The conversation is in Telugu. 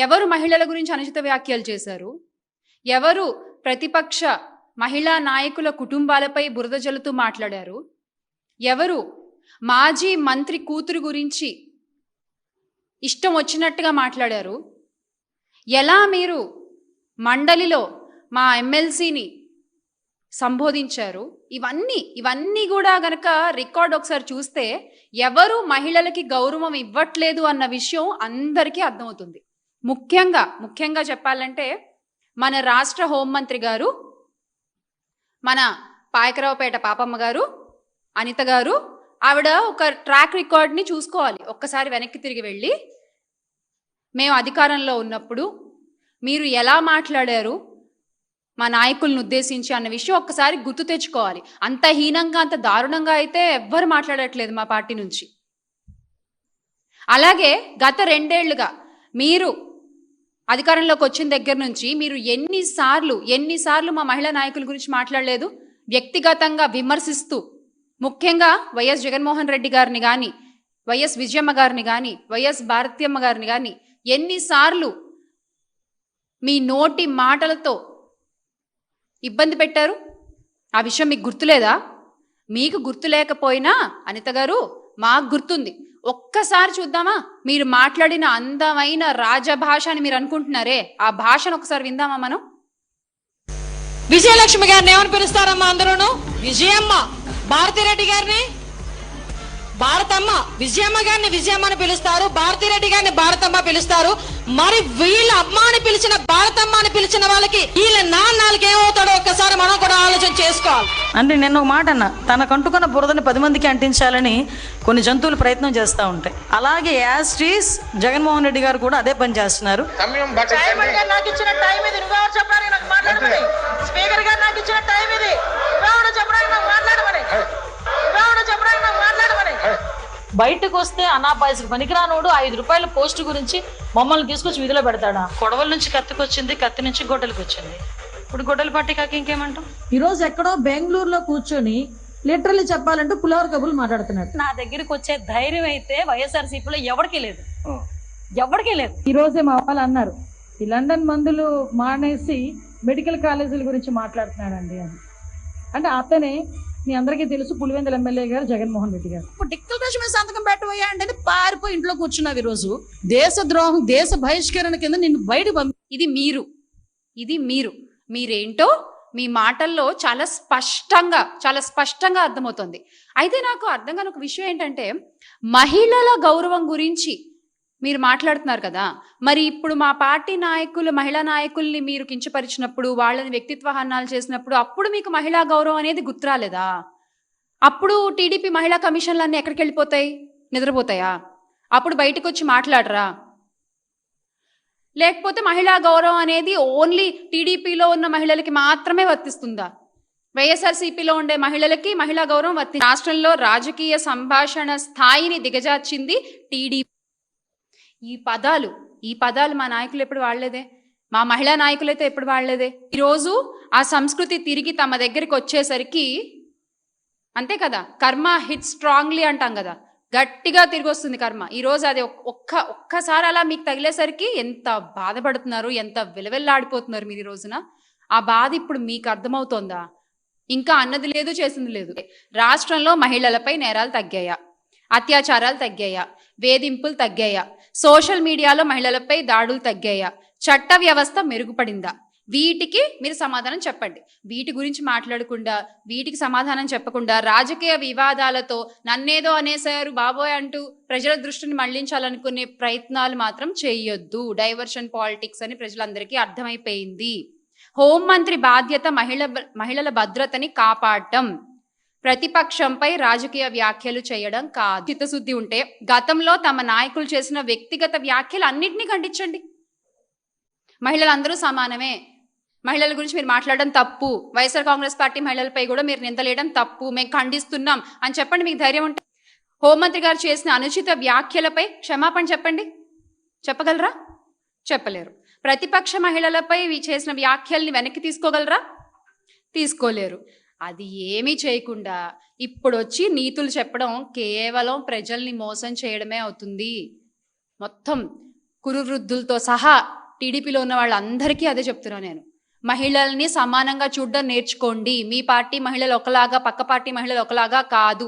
ఎవరు మహిళల గురించి అనుచిత వ్యాఖ్యలు చేశారు? ఎవరు ప్రతిపక్ష మహిళా నాయకుల కుటుంబాలపై బురద జల్లుతూ మాట్లాడారు? ఎవరు మాజీ మంత్రి కూతురు గురించి ఇష్టం వచ్చినట్టుగా మాట్లాడారు? ఎలా మీరు మండలిలో మా ఎమ్మెల్సీని సంబోధించారు? ఇవన్నీ కూడా గనక రికార్డ్ ఒకసారి చూస్తే ఎవరు మహిళలకి గౌరవం ఇవ్వట్లేదు అన్న విషయం అందరికీ అర్థమవుతుంది. ముఖ్యంగా చెప్పాలంటే మన రాష్ట్ర హోంమంత్రి గారు, మన పాయకరావుపేట పాపమ్మ గారు, అనిత గారు, ఆవిడ ఒక ట్రాక్ రికార్డ్ని చూసుకోవాలి. ఒక్కసారి వెనక్కి తిరిగి వెళ్ళి మేము అధికారంలో ఉన్నప్పుడు మీరు ఎలా మాట్లాడారు మా నాయకులను ఉద్దేశించి అన్న విషయం ఒక్కసారి గుర్తు తెచ్చుకోవాలి. అంత హీనంగా, అంత దారుణంగా అయితే ఎవ్వరు మాట్లాడట్లేదు మా పార్టీ నుంచి. అలాగే గత 2 ఏళ్లుగా మీరు అధికారంలోకి వచ్చిన దగ్గర నుంచి మీరు ఎన్నిసార్లు మా మహిళా నాయకుల గురించి మాట్లాడలేదు? వ్యక్తిగతంగా విమర్శిస్తూ, ముఖ్యంగా వైఎస్ జగన్మోహన్ రెడ్డి గారిని కానీ, వైఎస్ విజయమ్మ గారిని కానీ, వైఎస్ భారతీయమ్మ గారిని కానీ ఎన్నిసార్లు మీ నోటి మాటలతో ఇబ్బంది పెట్టారు? ఆ విషయం మీకు గుర్తులేదా? మీకు గుర్తు లేకపోయినా అనిత గారు, మాకు గుర్తుంది. ఒక్కసారి చూద్దామా? మీరు మాట్లాడిన అందమైన రాజభాష అని మీరు అనుకుంటున్నారే, ఆ భాషను ఒకసారి విందామా మనం? విజయలక్ష్మి గారిని ఏమని పిలుస్తారమ్మా అందరూను? విజయమ్మ. భారతిరెడ్డి గారిని భారతమ్మ. విజయమ్మ గారిని విజయమ్మని పిలుస్తారు, భారతిరెడ్డి గారిని భారతమ్మ పిలుస్తారు. మరి వీళ్ళ అమ్మ అని పిలిచిన, భారతమ్మ అని పిలిచిన వాళ్ళకి వీళ్ళ నాన్నలకి ఏమవుతాడో ఒక్కసారి మనం కూడా ఆలోచన చేసుకోవాలి. అంటే నేను ఒక మాట అన్నా, తనకంటుకున్న బురదని 10 మందికి అంటించాలని కొన్ని జంతువులు ప్రయత్నం చేస్తూ ఉంటాయి. అలాగే యాస్ట్రీస్ జగన్మోహన్ రెడ్డి గారు కూడా అదే పని చేస్తున్నారు. నాకు ఇచ్చిన టైం ఇది, నువ్వెవరు చెప్పడానికి నాకు మాట్లాడమని? స్పీకర్ గారు నాకు ఇచ్చిన టైం ఇది, నువ్వెవరు చెప్పడానికి నాకు మాట్లాడమని? బయటకు వస్తే అనాపాయసకి పనికిరానోడు 5 రూపాయల పోస్టు గురించి మమ్మల్ని తీసుకొచ్చి విధిలో పెడతాడా? కొడవల నుంచి కత్తికి వచ్చింది, కత్తి నుంచి గొడ్డలికి వచ్చింది. ఇప్పుడు గొడ్డలి పట్టి కాక ఇంకేమంటాం? ఈ రోజు ఎక్కడో బెంగళూరులో కూర్చొని లిటరల్లీ చెప్పాలంటే పులిహోర కబుర్లు మాట్లాడుతున్నాడు. నా దగ్గరికి వచ్చే ధైర్యం అయితే వైఎస్ఆర్సీపీలో ఎవరికీ లేదు. ఈ రోజే మా వాళ్ళు అన్నారు, ఈ లండన్ మందులు మానేసి మెడికల్ కాలేజీల గురించి మాట్లాడుతున్నాడండి అని. అంటే అతనే మీ అందరికీ తెలుసు, పులివెందుల ఎమ్మెల్యే గారు జగన్మోహన్ రెడ్డి గారు. డిక్లరేషన్ మీద సంతకం పెట్టబోయా అంటే పారిపోయి ఇంట్లో కూర్చున్నావు. ఈ రోజు దేశద్రోహం, దేశ బహిష్కరణ కింద నిన్ను బయట ఇది మీరేంటో మీ మాటల్లో చాలా స్పష్టంగా అర్థమవుతుంది. అయితే నాకు అర్థం కాని ఒక విషయం ఏంటంటే, మహిళల గౌరవం గురించి మీరు మాట్లాడుతున్నారు కదా, మరి ఇప్పుడు మా పార్టీ నాయకులు, మహిళా నాయకుల్ని మీరు కించపరిచినప్పుడు, వాళ్ళని వ్యక్తిత్వ హననాలు చేసినప్పుడు, అప్పుడు మీకు మహిళా గౌరవం అనేది గుర్తురాలేదా? అప్పుడు టీడీపీ మహిళా కమిషన్లు అన్నీ ఎక్కడికి వెళ్ళిపోతాయి? నిద్రపోతాయా? అప్పుడు బయటకు వచ్చి మాట్లాడరా? లేకపోతే మహిళా గౌరవం అనేది ఓన్లీ టీడీపీలో ఉన్న మహిళలకి మాత్రమే వర్తిస్తుందా? వైఎస్ఆర్సీపీలో ఉండే మహిళలకి మహిళా గౌరవం రాష్ట్రంలో రాజకీయ సంభాషణ స్థాయిని దిగజార్చింది టీడీపీ. ఈ పదాలు మా నాయకులు ఎప్పుడు వాడలేదే, మా మహిళా నాయకులైతే ఎప్పుడు వాడలేదే. ఈరోజు ఆ సంస్కృతి తిరిగి తమ దగ్గరికి వచ్చేసరికి, అంతే కదా, కర్మ హిట్ స్ట్రాంగ్లీ అంటాం కదా, గట్టిగా తిరిగి వస్తుంది కర్మ. ఈరోజు అది ఒక్కసారి అలా మీకు తగిలేసరికి ఎంత బాధపడుతున్నారు, ఎంత విలవెల్లాడిపోతున్నారు మీరు ఈ రోజున. ఆ బాధ ఇప్పుడు మీకు అర్థమవుతోందా? ఇంకా అన్నది లేదు, చేసింది లేదు. రాష్ట్రంలో మహిళలపై నేరాలు తగ్గాయా? అత్యాచారాలు తగ్గాయా? వేధింపులు తగ్గాయా? సోషల్ మీడియాలో మహిళలపై దాడులు తగ్గాయా? చట్ట వ్యవస్థ మెరుగుపడిందా? వీటికి మీరు సమాధానం చెప్పండి. వీటి గురించి మాట్లాడకుండా, వీటికి సమాధానం చెప్పకుండా, రాజకీయ వివాదాలతో నన్నేదో అనేసారు బాబోయ్ అంటూ ప్రజల దృష్టిని మళ్లించాలనుకునే ప్రయత్నాలు మాత్రం చేయొద్దు. డైవర్షన్ పాలిటిక్స్ అని ప్రజలందరికీ అర్థమైపోయింది. హోంమంత్రి బాధ్యత మహిళల భద్రతని కాపాడటం, ప్రతిపక్షంపై రాజకీయ వ్యాఖ్యలు చేయడం కాదు. చిత్తశుద్ధి ఉంటే గతంలో తమ నాయకులు చేసిన వ్యక్తిగత వ్యాఖ్యలు అన్నింటినీ ఖండించండి. మహిళలందరూ సమానమే, మహిళల గురించి మీరు మాట్లాడడం తప్పు, వైఎస్ఆర్ కాంగ్రెస్ పార్టీ మహిళలపై కూడా మీరు నిందలేయడం తప్పు, మేము ఖండిస్తున్నాం అని చెప్పండి. మీకు ధైర్యం ఉంటే హోంమంత్రి గారు చేసిన అనుచిత వ్యాఖ్యలపై క్షమాపణ చెప్పండి. చెప్పగలరా? చెప్పలేరు. ప్రతిపక్ష మహిళలపై చేసిన వ్యాఖ్యల్ని వెనక్కి తీసుకోగలరా? తీసుకోలేరు. అది ఏమీ చేయకుండా ఇప్పుడు వచ్చి నీతులు చెప్పడం కేవలం ప్రజల్ని మోసం చేయడమే అవుతుంది. మొత్తం కురువృద్ధులతో సహా టీడీపీలో ఉన్న వాళ్ళందరికీ అదే చెప్తున్నా నేను. మహిళల్ని సమానంగా చూడడం నేర్చుకోండి. మీ పార్టీ మహిళలు ఒకలాగా, పక్క పార్టీ మహిళలు ఒకలాగా కాదు.